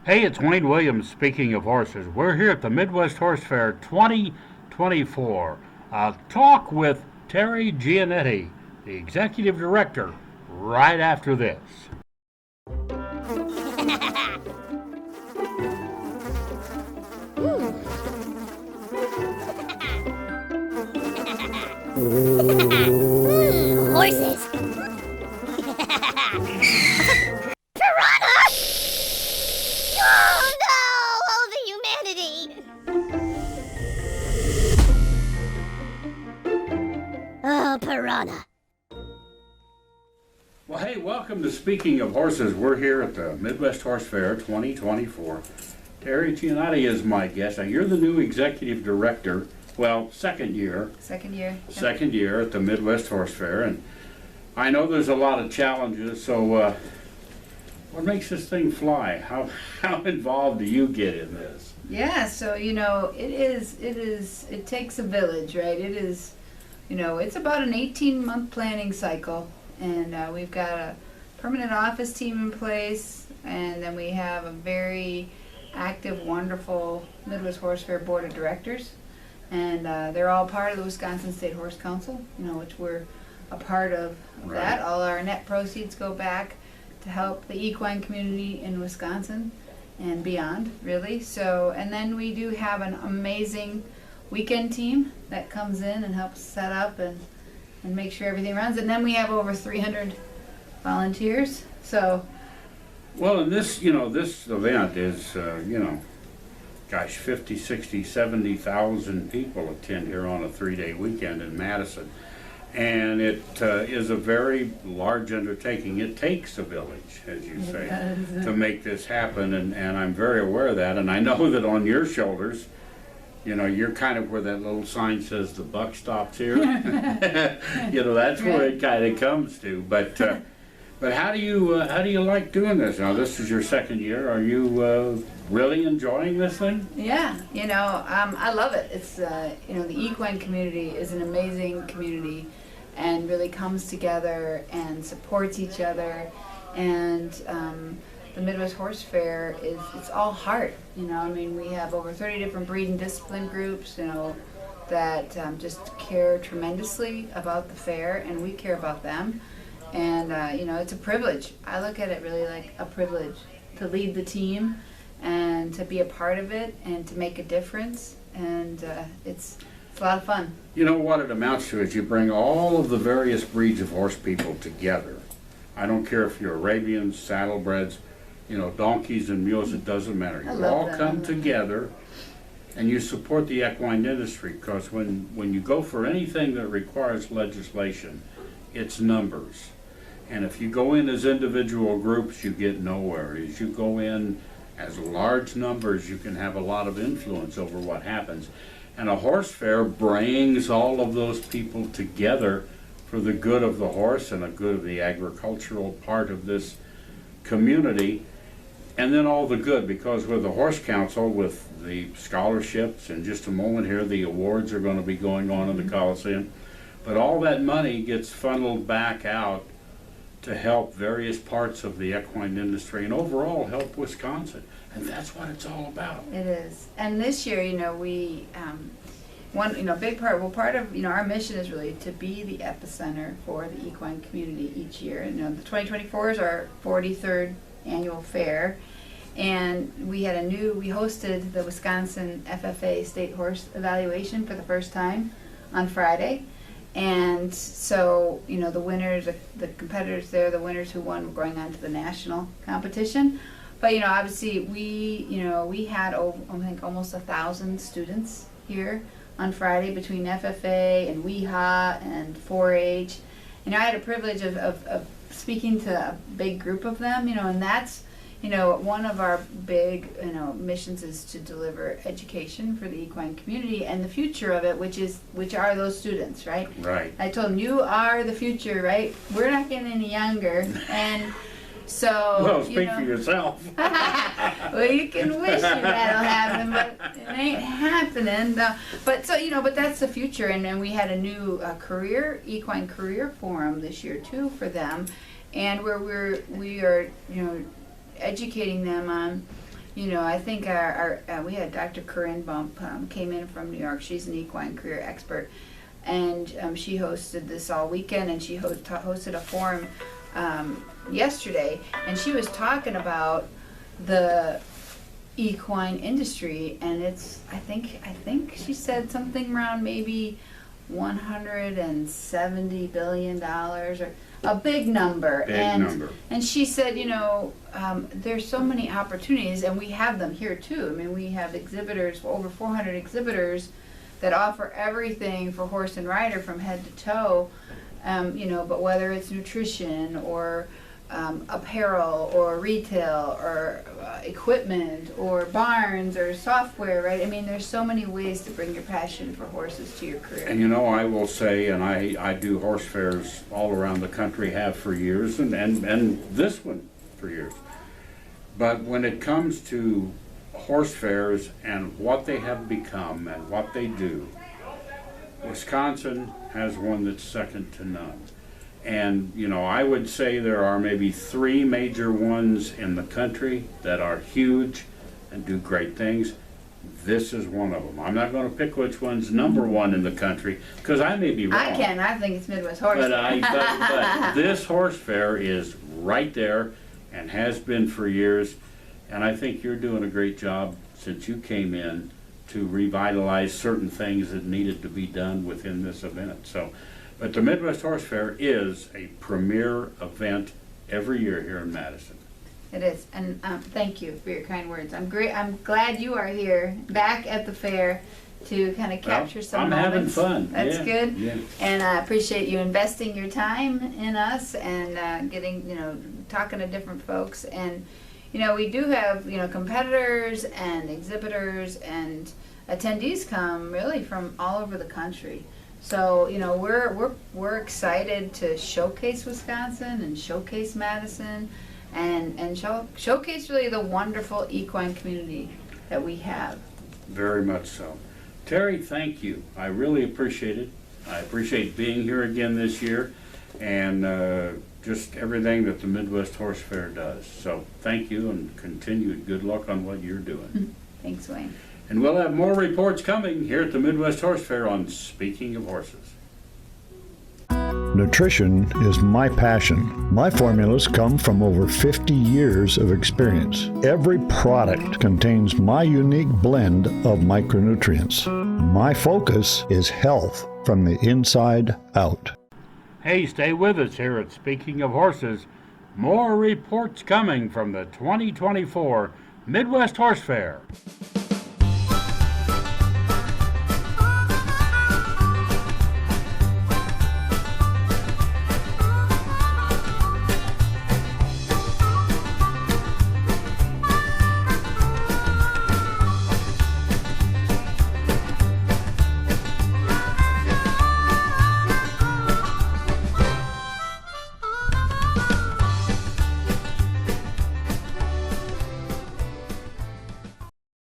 Hey, it's Wayne Williams speaking of horses. We're here at the Midwest Horse Fair 2024. Talk with Teri Giannetti, the executive director, right after this. Horses! Piranha! Oh no! Oh, the humanity! Oh, piranha. Well, hey, welcome to Speaking of Horses. We're here at the Midwest Horse Fair 2024. Teri Giannetti is my guest. Now, you're the new executive director. Well, second year. Second year. Second year at the Midwest Horse Fair, and I know there's a lot of challenges. So, what makes this thing fly? How involved do you get in this? Yeah, so it takes a village, right? It is, it's about an 18-month planning cycle, and we've got a permanent office team in place, and then we have a very active, wonderful Midwest Horse Fair Board of Directors, and they're all part of the Wisconsin State Horse Council, which we're a part of Right. that. All our net proceeds go back to help the equine community in Wisconsin and beyond, really. So, and then we do have an amazing weekend team that comes in and helps set up and make sure everything runs. And then we have over 300 volunteers. So, Well, and this event is, gosh, 50, 60, 70,000 people attend here on a 3-day weekend in Madison. And it is a very large undertaking. It takes a village, as you say, to make this happen, and I'm very aware of that. And I know that on your shoulders, you're kind of where that little sign says the buck stops here. That's where it kind of comes to. But how do you like doing this? Now, this is your second year. Are you really enjoying this thing? yeah, I love it. It's, the equine community is an amazing community and really comes together and supports each other. And the Midwest Horse Fair it's all heart. We have over 30 different breed and discipline groups, that just care tremendously about the fair, and we care about them. And, it's a privilege. I look at it really like a privilege to lead the team and to be a part of it and to make a difference. And it's a lot of fun. You know what it amounts to is you bring all of the various breeds of horse people together. I don't care if you're Arabians, saddlebreds, donkeys and mules, it doesn't matter. I You love all that. come together and you support the equine industry, because when you go for anything that requires legislation, it's numbers. And if you go in as individual groups, you get nowhere. As you go in as large numbers, you can have a lot of influence over what happens. And a horse fair brings all of those people together for the good of the horse and the good of the agricultural part of this community. And then all the good, because with the Horse Council, with the scholarships, in just a moment here, the awards are going to be going on in the Coliseum. But all that money gets funneled back out to help various parts of the equine industry and overall help Wisconsin. And that's what it's all about. It is. And this year, we, big part, part of, our mission is really to be the epicenter for the equine community each year. And, the 2024 is our 43rd annual fair. And we hosted the Wisconsin FFA State Horse Evaluation for the first time on Friday. And so, the winners, the competitors there, the winners who won were going on to the national competition. But, obviously we had, I think, almost 1,000 students here on Friday between FFA and WEHA and 4-H. I had a privilege of speaking to a big group of them, and that's, one of our big, missions is to deliver education for the equine community and the future of it, which are those students, right? Right. I told them, you are the future, right? We're not getting any younger, and so. Well, speak for yourself. Well, you can wish that'll happen, but it ain't happening. No. But that's the future, and then we had a new equine career forum this year too for them, and where we are educating them on I think we had Dr. Corinne Bump came in from New York. She's an equine career expert, and she hosted this all weekend, and she hosted a forum yesterday, and she was talking about the equine industry, and it's I think she said something around maybe $170 billion, or a big number. And she said, there's so many opportunities, and we have them here too. I mean, we have exhibitors, over 400 exhibitors that offer everything for horse and rider from head to toe. But whether it's nutrition or apparel or retail or equipment or barns or software, right? I mean, there's so many ways to bring your passion for horses to your career. And I will say, and I do horse fairs all around the country, have for years, and this one for years. But when it comes to horse fairs and what they have become and what they do, Wisconsin has one that's second to none. And, I would say there are maybe 3 major ones in the country that are huge and do great things. This is one of them. I'm not going to pick which one's number 1 in the country, because I may be wrong. I think it's Midwest Horse Fair. But this horse fair is right there and has been for years. And I think you're doing a great job since you came in to revitalize certain things that needed to be done within this event. But the Midwest Horse Fair is a premier event every year here in Madison. It is, and thank you for your kind words. I'm glad you are here, back at the fair, to kind of capture some moments. I'm having fun. That's good. Yeah. And I appreciate you investing your time in us and getting, talking to different folks. And, we do have, competitors and exhibitors and attendees come really from all over the country. So, we're excited to showcase Wisconsin and showcase Madison and showcase really the wonderful equine community that we have. Very much so. Teri, thank you. I really appreciate it. I appreciate being here again this year and just everything that the Midwest Horse Fair does. So thank you, and continued good luck on what you're doing. Thanks, Wayne. And we'll have more reports coming here at the Midwest Horse Fair on Speaking of Horses. Nutrition is my passion. My formulas come from over 50 years of experience. Every product contains my unique blend of micronutrients. My focus is health from the inside out. Hey, stay with us here at Speaking of Horses. More reports coming from the 2024 Midwest Horse Fair.